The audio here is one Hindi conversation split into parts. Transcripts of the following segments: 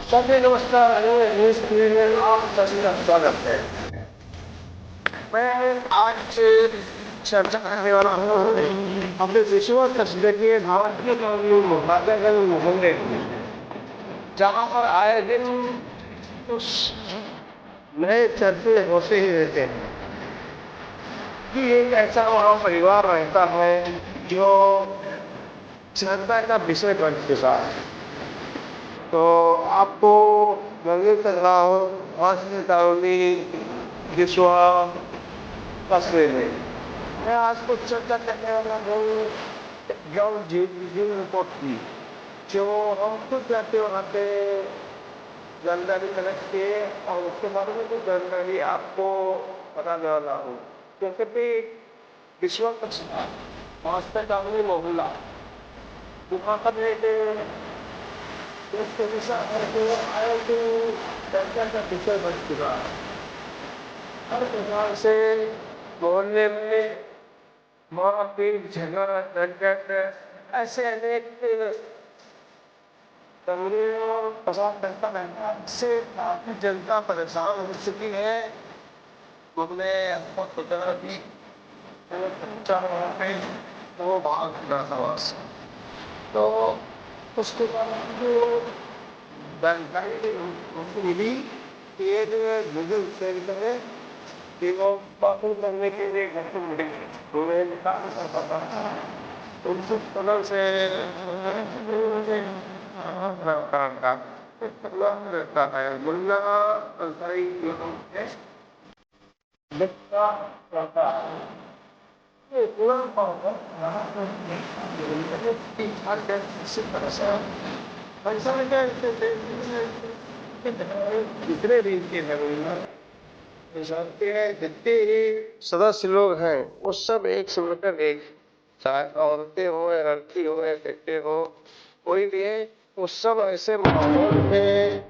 सभी नमस्कार। इस में आप सभी का स्वागत है। मैं आज चर्चा करने वाला हूँ अपने विश्व तस्वीर भारतीय होंगे, जहाँ पर आए दिन कुछ नए चर्चे होते ही रहते हैं कि एक ऐसा वहाँ परिवार रहता है जो चर्चा का विषय बन चुका है। तो आपको लगे कर रहा हो हॉस्पिटलिटी विश्व तस्वीर में मैं आज कुछ चर्चा करने वाला हूँ जल जीव रिपोर्ट की, जो हम खुद जाते वहाँ पे जानकारी कलेक्ट किए और उसके बारे में कुछ जानकारी आपको बताने वाला हूँ। जैसे कि विश्व हॉस्पिटलिटी मोहल्ला वहाँ पर इसके आए तो चर्चा का विषय बन चुका है। हर प्रकार से मोहल्ले में मारपीट झगड़ा दंगत ऐसे अनेक तंगड़ियों पसंद करता रहता है, इससे काफी जनता परेशान हो चुकी है। हमने बहुत सोचा कि वो भाग रहा था, तो उसके बाद जो जानकारी उनको मिली कि ये जो गूगल सेंटर है कि वो बाथरूम करने के लिए घर से मिलेंगे, तो मैं निकाल कर पता तो उस तरह से रहता है मुल्ला अंसारी है बच्चा रहता है। जितने भी इनके जितने ही सदस्य लोग हैं वो सब एक से मिलकर एक, चाहे औरतें हो या लड़की हो या बेटे हो, कोई भी है, वो सब ऐसे माहौल में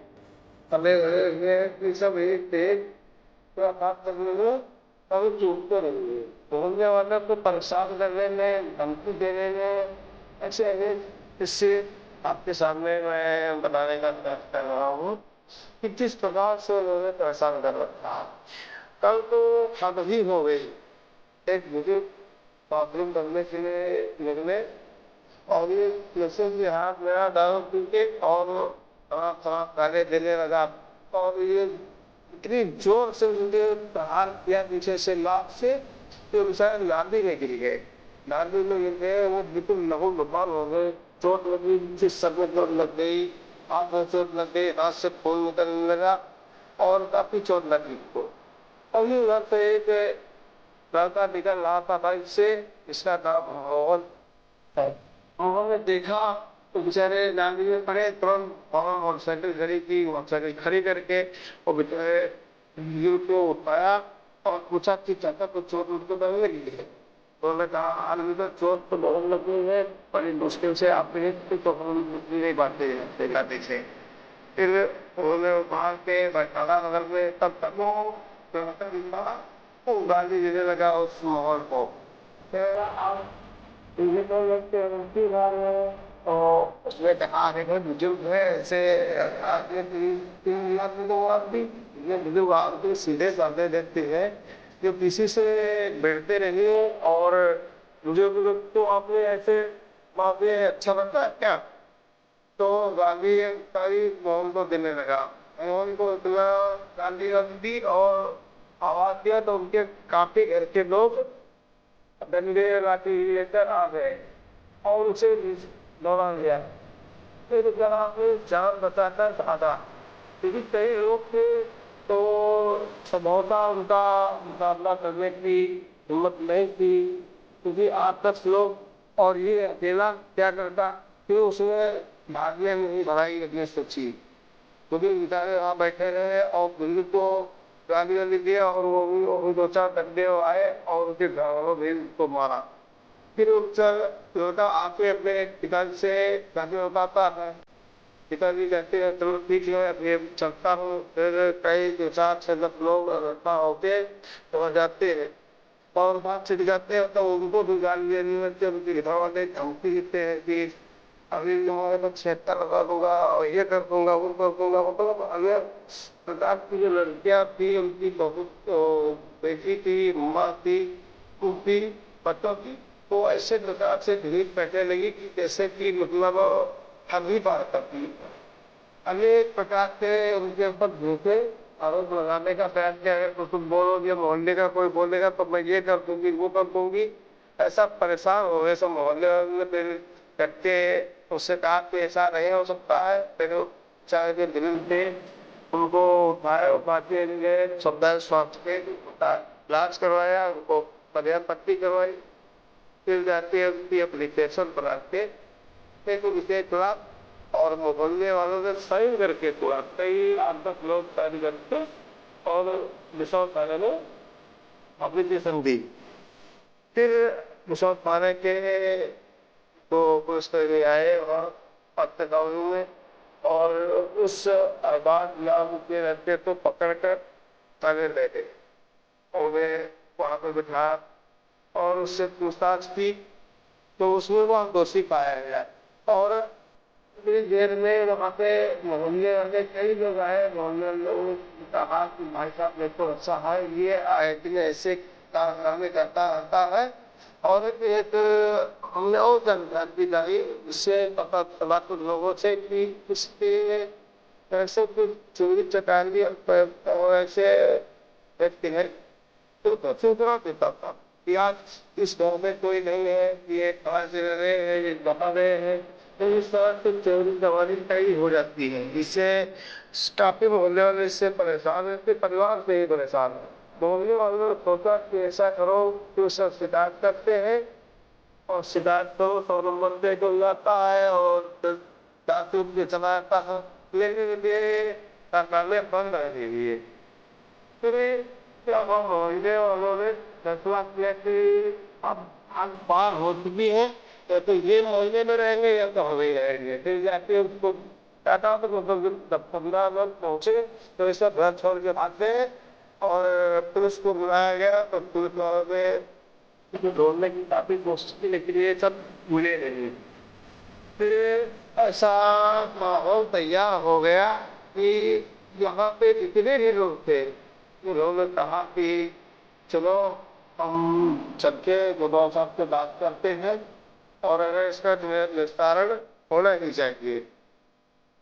पले हुए हैं कि सब एक थे कभी चूकते रहेंगे, बोलने वाले को परेशान करने में, धमकी देने में, ऐसे इससे आपके सामने मैं बताने का प्रयास कर रहा हूँ कि किस प्रकार से उन्होंने परेशान कर रखा। कल तो हद ही हो गई, एक बुजुर्ग बाथरूम करने के लिए निकले और ये जैसे कि हाथ मेरा दारू पी के और गाने देने लगा और ये इतनी जोर से उनके हाथ किया पीछे से लाभ से तो बेचारे नाली में गिर गए। नाली में गिर गए, वो बिल्कुल लहू लुहान हो गए, चोट लगी, सर में चोट लग गई, हाथ में चोट लग गई, हाथ से खून निकलने लगा और काफी चोट लगी उसको। अभी उधर से एक लड़का निकल रहा था बाइक से, इसका नाम मोहन है। उन्होंने देखा तो बेचारे नाली में पड़े, तुरंत मोटरसाइकिल खड़ी की, मोटरसाइकिल खड़ी करके वो बेचारे युवक को उठाया और पूछा कि चाचा को चोट उनको तो लगी है। तो उन्होंने कहा आदमी को चोट तो बहुत लगी है, बड़ी मुश्किल से आपने तो हम नहीं बातें दिखाते थे। फिर उन्होंने वहां के बैठाला नगर में, तब तक वो गाली देने लगा उस माहौल को। मुझे तो लगता है उनकी बात है और उसमें कहा देखो बुजुर्ग है ऐसे आगे तीन आदमी तो आदमी ये बुजुर्ग आदमी सीधे साधे देखते हैं जो किसी से बैठते रहिए और बुजुर्ग तो आपने ऐसे माफी अच्छा लगता है क्या, तो गाली सारी मोहन को देने लगा। मोहन को इतना गाली दी और आवाज दिया तो उनके काफी घर के लोग डंडे लाठी लेकर आ गए और उसे दौड़ा दिया। फिर जान बचाकर भागा, क्योंकि कई लोग थे तो संभवतः उनका मुकाबला करने की हिम्मत नहीं थी, क्योंकि 8-10 लोग और ये अकेला क्या करता कि उसमें भागने में ही भलाई लगने सोची, क्योंकि बेचारे वहाँ बैठे रहे और दिल्ली को गाली वाली दिया और वो भी 2-4 डंडे आए और उनके घर वालों ने उसको मारा। फिर लौटा आके अपने पिताजी से गाली बताता है, पिताजी कहते हैं चलो ठीक है अभी चलता हूँ। फिर कई 2-4-6 लोग रखा होते तो जाते हैं और बात छिड़ जाते हैं तो उनको भी गाली देनी लगती है, उनके घर वाले धमकी देते हैं कि अभी तुम्हारे को क्षेत्र लगा दूंगा और ये कर दूंगा वो कर दूंगा, मतलब अगर प्रताप की जो लड़कियां थी उनकी बहुत बेटी थी, माँ थी, कुटी बच्चों की, तो ऐसे प्रकार से भीड़ बैठने लगी कि जैसे कि मतलब हम ही बात करती। अनेक प्रकार से उनके ऊपर झूठे आरोप लगाने का प्रयास किया गया, तो तुम बोलोगे मोहल्ले का कोई बोलेगा तो मैं ये कर दूंगी वो कर दूंगी, ऐसा परेशान हो गए सब मोहल्ले वाले। फिर करके उससे कहा कि ऐसा नहीं हो सकता है, फिर चाहे के दिल थे उनको उठाए, उठा के लिए समुदाय स्वास्थ्य के इलाज करवाया, उनको पर्याप्त पट्टी करवाई, फिर जाके उनकी एप्लीकेशन बना के फिर उनके खिलाफ और मोहल्ले वालों ने साइन करके तोड़ा, कई 8-10 लोग साइन करके और विशाल थाने में एप्लीकेशन दी। फिर विशाल थाने के तो पुलिसकर्मी आए और पत्रकारों में और उस आबाद इलाके के रहते तो पकड़कर थाने ले गए और वे वहां पर बिठा और उससे पूछताछ की, तो उसमें वह दोषी पाया गया। और थोड़ी देर में वहाँ पे मोहल्ले वाले कई लोग आए, मोहल्ले लोगों ने कहा कि भाई साहब देखो अच्छा है, ये आयतन ऐसे कारनामे करता रहता है। और एक हमने और जानकारी लाई, उससे पता चला कुछ लोगों से कि उसके ऐसे कुछ चोरी चकारी और ऐसे व्यक्ति है तो सूचना देता था कि आज इस गाँव में कोई नहीं है, ये कहाँ से रहे हैं, ये कहाँ रहे हैं, तो इस तरह से चोरी चमारी कई हो जाती है। इससे काफी मोहल्ले वाले इससे परेशान है, इसके परिवार से ही परेशान है। मोहल्ले वालों ने सोचा कि ऐसा करो कि उससे शिकायत करते हैं और शिकायत करो 100 नंबर पे डल जाता है और जासूस भी चला जाता है, लेकिन ये सरकार बंद रही है। फिर क्या मोहल्ले वालों ने फैसला किया कि अब आज बार हो चुकी है, तो ये मोहल्ले में रहेंगे या तो हमें रहेंगे। फिर जाके उसको टाटा तो 10-15 लोग पहुंचे तो इसका घर छोड़ के भागते हैं और पुलिस को बुलाया गया, तो पुलिस वालों ने ढूंढने की काफी कोशिश की लेकिन ये सब मिले नहीं। फिर ऐसा माहौल तैयार हो गया कि यहाँ पे जितने भी लोग थे उन्होंने कहा कि चलो हम सबके गुरु साहब से बात करते हैं और अगर इसका निस्तारण होना ही चाहिए।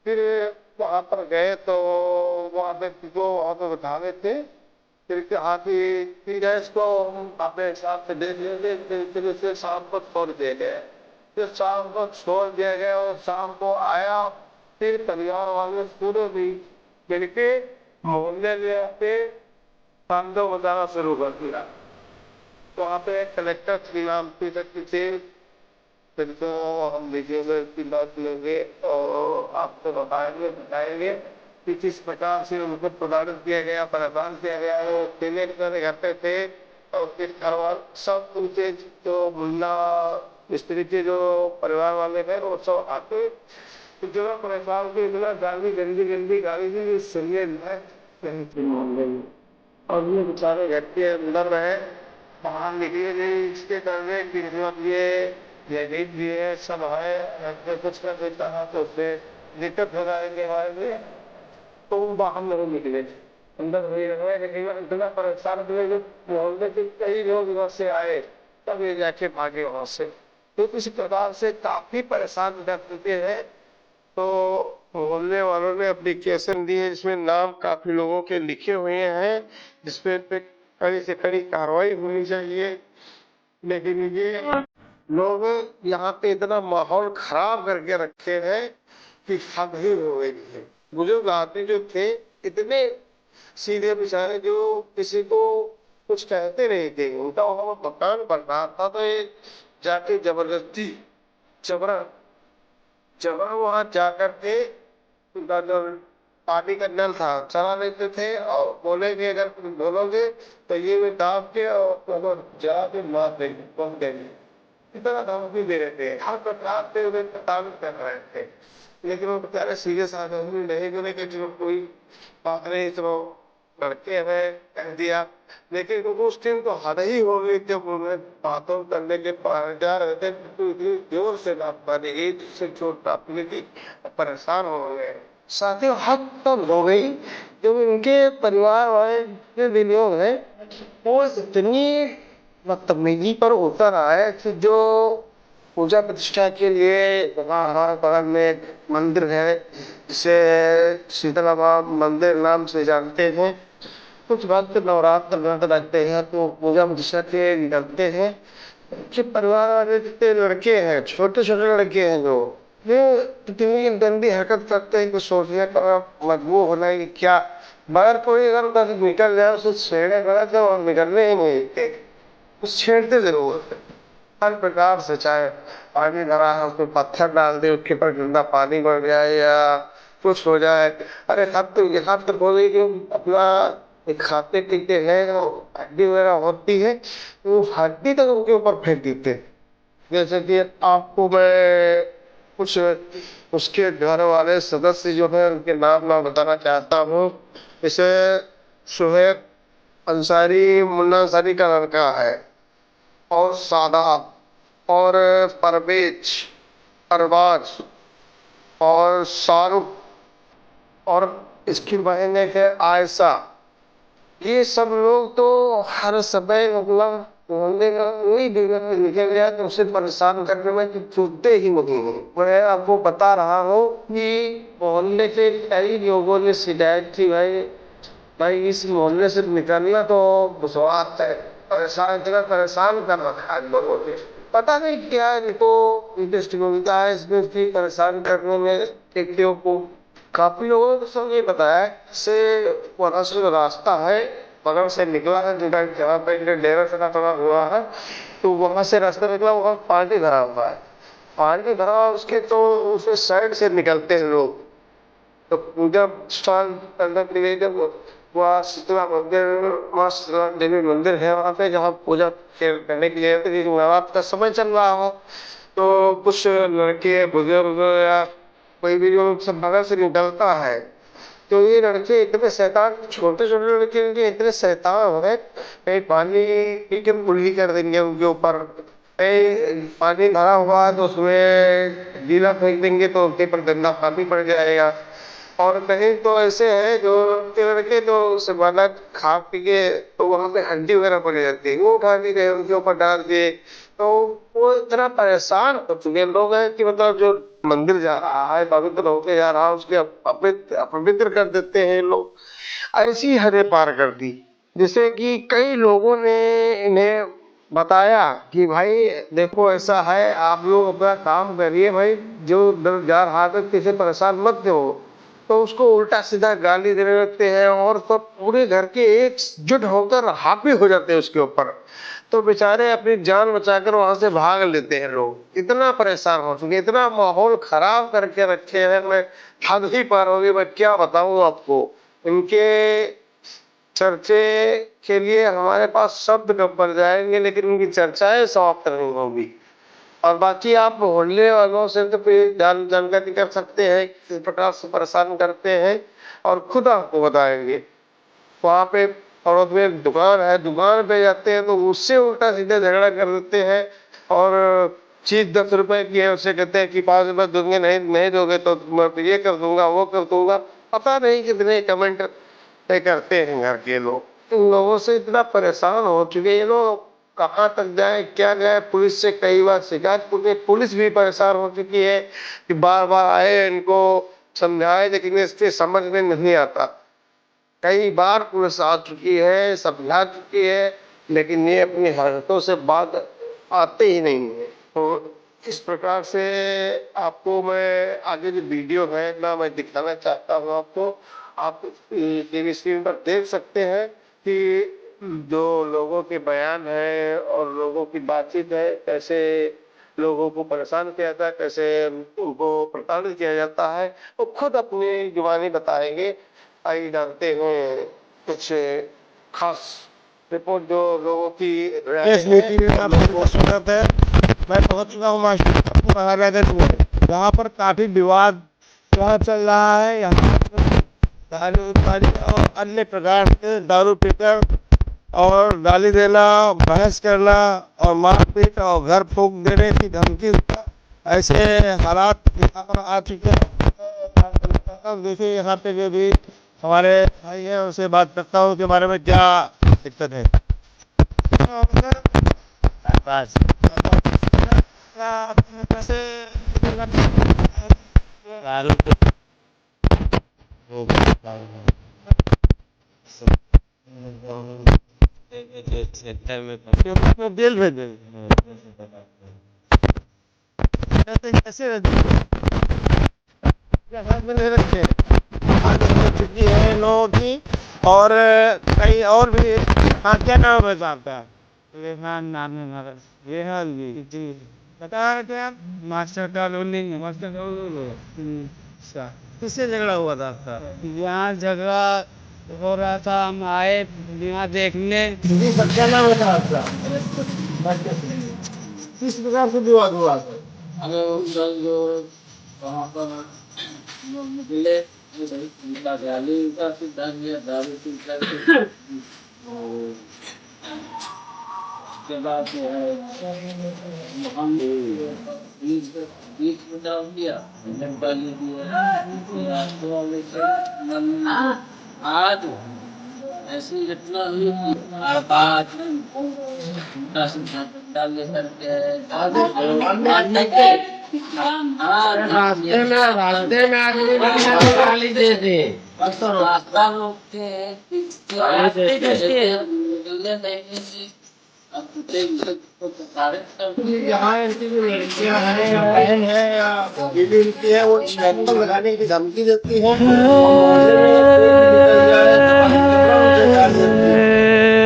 फिर वहां पर गए तो वहां पे जो वहां पर बिठावे थे, फिर कहा कि गैस को हम अपने हिसाब से दे देंगे, फिर उसे शाम को छोड़ दिए गए। फिर शाम को छोड़ दिया गया और शाम को आया, फिर परिवार वाले पूरे भी मिलके मोहल्ले पे तांडव बताना शुरू कर दिया। वहाँ पे कलेक्टर श्री राम थे, फिर तो हम विजय की बात लेंगे और आपको बताएंगे कि किस प्रकार से उनको प्रदान किया गया, प्रदान किया गया है। वो पेमेंट करते थे और फिर घर वाले सब उनके जो मुन्ना स्त्री के जो परिवार वाले हैं वो सब आते जो परेशान के इतना गाली गंदी गंदी गाली दी सुनिए है और ये बेचारे घर के अंदर रहे, बाहर निकले नहीं, इसके डरने की ये रीत भी है, सब है, अगर कुछ कर देता है तो उससे दिक्कत हो जाएंगे हमारे लिए, तो वो बाहर नहीं निकले, अंदर नहीं रहे। लेकिन इतना परेशान हुए मोहल्ले के कई लोग वहाँ से आए, तब ये जाके भागे वहाँ से। तो इस प्रकार से काफी परेशान रहते हैं। तो मोहल्ले वालों ने एप्लीकेशन दी है जिसमें नाम काफी लोगों के लिखे हुए हैं, जिसपे कड़ी से कड़ी कार्रवाई होनी चाहिए। लेकिन ये लोग यहाँ पे इतना माहौल खराब करके रखे हैं कि हद ही हो गई है। बुजुर्ग आदमी जो थे इतने सीधे बेचारे, जो किसी को कुछ कहते नहीं थे, उनका वहां मकान बन रहा था तो ये जाके जबरदस्ती जबरन जब वहां जाकर के उनका जो पानी का नल था चला लेते थे और बोले कि अगर तुम बोलोगे तो ये दाब के और जाके मार देंगे, बम देंगे, इतना धमकी दे रहे थे। हर प्रकार से उन्हें प्रताड़ित कर रहे थे, लेकिन वो बेचारे सीरियस आदमी नहीं बोले कि जो कोई बात नहीं, तो लड़के हमें कह दिया लेकिन उस दिन तो हद ही हो गई जब उन्हें बातों करने के पास जा रहे थे तो इतनी जोर से दांत मारी एक से चोट काटने की परेशान हो गए। साथियों हद तब हो गई जो इनके परिवार वाले जितने भी लोग हैं वो इतनी बदतमीजी पर उतर आए कि जो पूजा प्रतिष्ठा के लिए वहाँ हमारे बगल में एक मंदिर है जिसे शीतला माँ मंदिर नाम से जानते हैं। कुछ भक्त नवरात्र व्रत रखते हैं तो पूजा प्रतिष्ठा के निकलते हैं। उनके परिवार वाले जितने लड़के हैं छोटे छोटे लड़के हैं जो वो इतनी गंदी हरकत करते हैं कि सोचने का मजबूर होना है कि क्या बाहर कोई अगर बस निकल जाए उसे छेड़े गलत है और निकलने ही नहीं देते। कुछ छेड़ते जरूर हर प्रकार से चाहे पानी भरा है उसमें पत्थर डाल दे उसके ऊपर गंदा पानी बढ़ जाए या कुछ हो जाए। अरे यहाँ तक हो गई कि अपना एक खाते पीते हैं हड्डी वगैरह होती है तो हड्डी तक उनके ऊपर फेंक देते हैं। जैसे कि आपको मैं कुछ उसके घर वाले सदस्य जो है उनके नाम मैं बताना चाहता हूँ। जैसे सुहेब अंसारी मुन्ना अंसारी का लड़का है और सादात और परवेज अरबाज और शाहरुख और इसकी बहन है आयशा। ये सब लोग तो हर समय मतलब निकल गया तो उसे परेशान करने में छूटते ही नहीं। मैं आपको बता रहा हूँ कि मोहल्ले के कई लोगों ने शिकायत की भाई भाई इस मोहल्ले से निकलना तो दुश्वार है। परेशान इतना परेशान कर रखा है लोगों ने पता नहीं क्या इनको इंटरेस्ट मिलता है इसमें भी परेशान करने में व्यक्तियों को। काफी लोगों को सब ये बताया से वहाँ से जो रास्ता है बगल से निकला है जहाँ पे डेरा सना पड़ा हुआ है तो वहां से रास्ता निकला वहाँ पानी भरा हुआ है। पानी भरा उसके तो उसके साइड से निकलते हैं लोग तो पूजा स्थान करने के लिए जब वहाँ शीतला मंदिर वहाँ शीतला देवी मंदिर है वहाँ पे जहाँ पूजा करने के लिए नवरात्र का समय चल रहा हो तो कुछ लड़के बुजुर्ग या कोई भी जो सब बगल से निकलता है तो ये लड़के इतने शैतान छोटे छोटे लड़के इतने शैतान हो गए कहीं पानी पी के उल्टी कर देंगे उनके ऊपर। कहीं पानी भरा हुआ है तो उसमें गीला फेंक देंगे तो उनके पर गंदा पानी पड़ जाएगा। और कहीं तो ऐसे है जो लड़के तो उसे वाला खा पी के तो वहां पे हड्डी वगैरह पड़ जाती है वो उठा भी गए उनके ऊपर डाल दिए। तो वो इतना परेशान हो चुके लोग हैं कि मतलब जो मंदिर जा रहा है पवित्र होके जा रहा है उसके अपवित्र कर देते हैं लोग। ऐसी हदें पार कर दी जिससे कि कई लोगों ने इन्हें बताया कि भाई देखो ऐसा है आप लोग अपना काम करिए भाई जो दर जा रहा है किसी परेशान मत हो तो उसको उल्टा सीधा गाली देने लगते हैं और तो पूरे घर के एकजुट होकर हावी हो जाते हैं उसके ऊपर। तो बेचारे अपनी जान बचाकर वहां से भाग लेते हैं लोग इतना परेशान हो चुके इतना माहौल खराब करके रखे हैं। मैं हद ही पार हो गई मैं क्या बताऊं आपको। इनके चर्चे के लिए हमारे पास शब्द कम पड़ जाएंगे लेकिन उनकी चर्चाएं समाप्त नहीं होगी। और बाकी आप मोहल्ले वालों से तो फिर जानकारी कर सकते हैं किस प्रकार से परेशान करते हैं और खुद आपको बताएंगे। वहाँ पे पड़ोस में दुकान है दुकान पे जाते हैं तो उससे उल्टा सीधा झगड़ा कर देते हैं और चीज 10 रुपए की है उसे कहते हैं कि 5 रुपए दूंगे नहीं नहीं दोगे तो मैं ये कर दूंगा वो कर दूंगा। पता नहीं कितने कमेंट करते हैं घर के लोग। इन लोगों से इतना परेशान हो चुके ये लोग कहाँ तक जाए क्या जाए। पुलिस से कई बार शिकायत पुलिस भी परेशान हो चुकी है कि बार बार आए इनको समझाए लेकिन इससे समझ में नहीं आता। कई बार पुलिस आ चुकी है समझा चुकी है लेकिन ये अपनी हरकतों से बात आते ही नहीं है। तो इस प्रकार से आपको मैं आगे जो वीडियो है ना मैं दिखाना चाहता हूँ आपको। आप टीवी स्क्रीन पर देख सकते हैं कि जो लोगों के बयान है और लोगों की बातचीत है कैसे लोगों को परेशान किया जाता है कैसे उनको प्रताड़ित किया जाता है वो खुद अपनी जुबानी बताएंगे। आइए जानते हैं कुछ खास रिपोर्ट जो लोगों की इस मीटिंग में आपका स्वागत है। मैं पहुंच चुका हूँ महाराजगंज में यहाँ पर काफी विवाद चल रहा है। यहाँ दारू और अन्य प्रकार के दारू पीकर और गाली देना, बहस करना और मारपीट और घर फूंक देने की धमकी, ऐसे हालात यहाँ पर आ चुके हैं। देखिए यहाँ पे जो भी हमारे भाई हैं उनसे बात करता हूँ कि हमारे में क्या दिक्कत है। बस जेल भेज कैसे रखे चुकी है लोगों की। और कई और भी। हाँ, क्या नाम है आपका? रेहान नाम है हमारा। रेहान जी बता रहे थे आप? Master colony. Master colony. अच्छा, किससे झगड़ा हुआ था आपका? यहाँ झगड़ा हो रहा था, हम आए यहाँ देखने। क्या नाम है आपका? किस प्रकार से विवाद हुआ था? वहाँ पर मिले गाली का सिद्धांत दिया, दारू पी करके उसके बाद जो है हम बीच में डाल दिया, पानी दिया आज ऐसी घटना हुई आज उनका सिद्धांत डालने करके रास्ते में आदमी गाली दे दे तो रास्ता रोकते यहाँ ऐसी जो लड़कियाँ हैं या बहन है या बीवी उनकी है, वो स्नाइपर लगाने की धमकी देती है।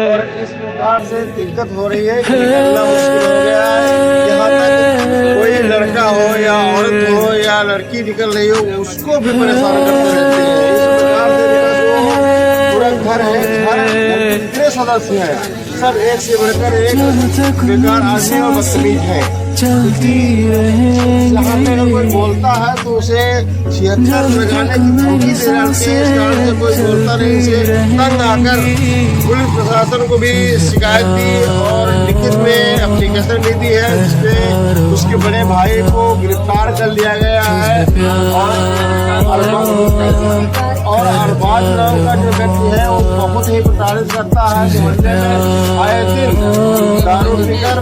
और इस प्रकार से दिक्कत हो रही है कि निकलना मुश्किल हो गया है। यहाँ तक कोई लड़का हो या औरत हो या लड़की निकल रही हो, उसको भी परेशान करते रहते हैं। इस प्रकार से पूरा घर है, घर में कितने सदस्य हैं, सब एक से बढ़कर एक बेकार आदमी और बदतमीज है। यहाँ पे अगर कोई बोलता है तो उसे 76 लगाने की धमकी दे डालते हैं। इस कारण से कोई बोलता नहीं, इसे तंग आकर पुलिस प्रशासन को भी शिकायत दी और लिखित में एप्लीकेशन भी दी है, जिसपे उसके बड़े भाई को गिरफ्तार कर लिया गया है। और अरबाज नाम का जो व्यक्ति है वो बहुत ही प्रताड़ित करता है। मोहल्ले में आए दिन दारू पीकर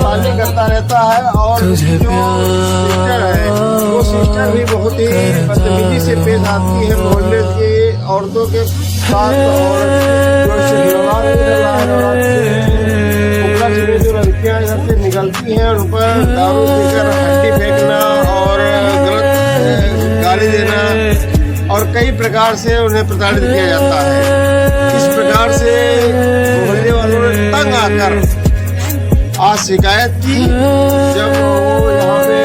गाली करता रहता है। और उसकी जो सिस्टर है, वो सिस्टर भी बहुत ही बदतमीजी से पेश आती है मोहल्ले की औरतों के साथ। और जो लड़कियाँ घर से निकलती हैं, उन पर दारू पीकर हड्डी फेंकना और गलत गाली देना और कई प्रकार से उन्हें प्रताड़ित किया जाता है। इस प्रकार से मोहल्ले वालों ने तंग आकर आज शिकायत की। जब वो यहाँ पे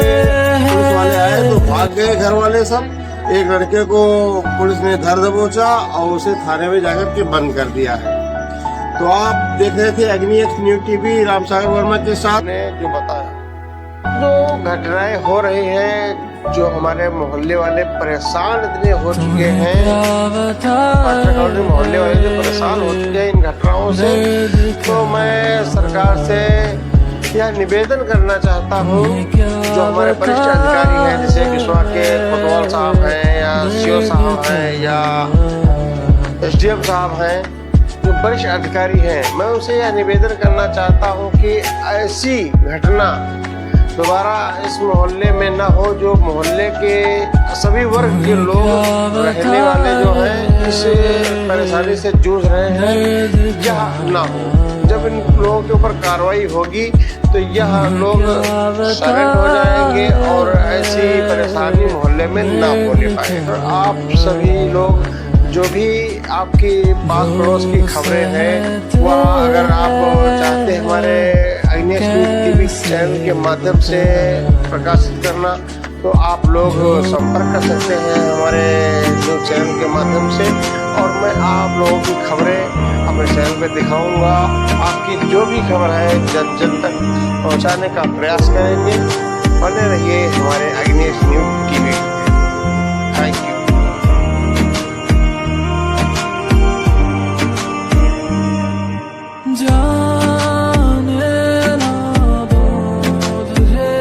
पुलिस वाले आए तो भाग गए घर वाले सब। एक लड़के को पुलिस ने धर दबोचा और उसे थाने में जाकर के बंद कर दिया है। तो आप देख रहे थे अग्नि न्यूज टीवी रामसागर वर्मा के साथ ने जो बताया, जो घटनाएं हो रही हैं, जो हमारे मोहल्ले वाले परेशान इतने हो चुके हैं, मोहल्ले वाले जो परेशान हो चुके हैं इन घटनाओं से, तो मैं सरकार से यह निवेदन करना चाहता हूँ, जो हमारे वरिष्ठ अधिकारी हैं, जैसे कि वहाँ के कोतवाल साहब हैं या सीओ साहब हैं या एसडीएम साहब हैं, जो वरिष्ठ अधिकारी हैं, मैं उनसे यह निवेदन करना चाहता हूँ कि ऐसी घटना दोबारा इस मोहल्ले में न हो। जो मोहल्ले के सभी वर्ग के लोग रहने वाले जो हैं इस परेशानी से जूझ रहे हैं, यह न हो। जब इन लोगों के ऊपर कार्रवाई होगी तो यह लोग साइलेंट हो जाएंगे और ऐसी परेशानी मोहल्ले में न होने पाए। तो आप सभी लोग जो भी आपकी पास पड़ोस की खबरें हैं, वह अगर आप चाहते हैं हमारे अग्नि टीवी चैनल के माध्यम से प्रकाशित करना, तो आप लोग संपर्क कर सकते हैं हमारे न्यूज चैनल के माध्यम से। और मैं आप लोगों की खबरें अपने चैनल पे दिखाऊंगा। आपकी जो भी खबर है जन जन तक पहुंचाने का प्रयास करेंगे। बने रहिए हमारे अग्नि न्यूज टीवी।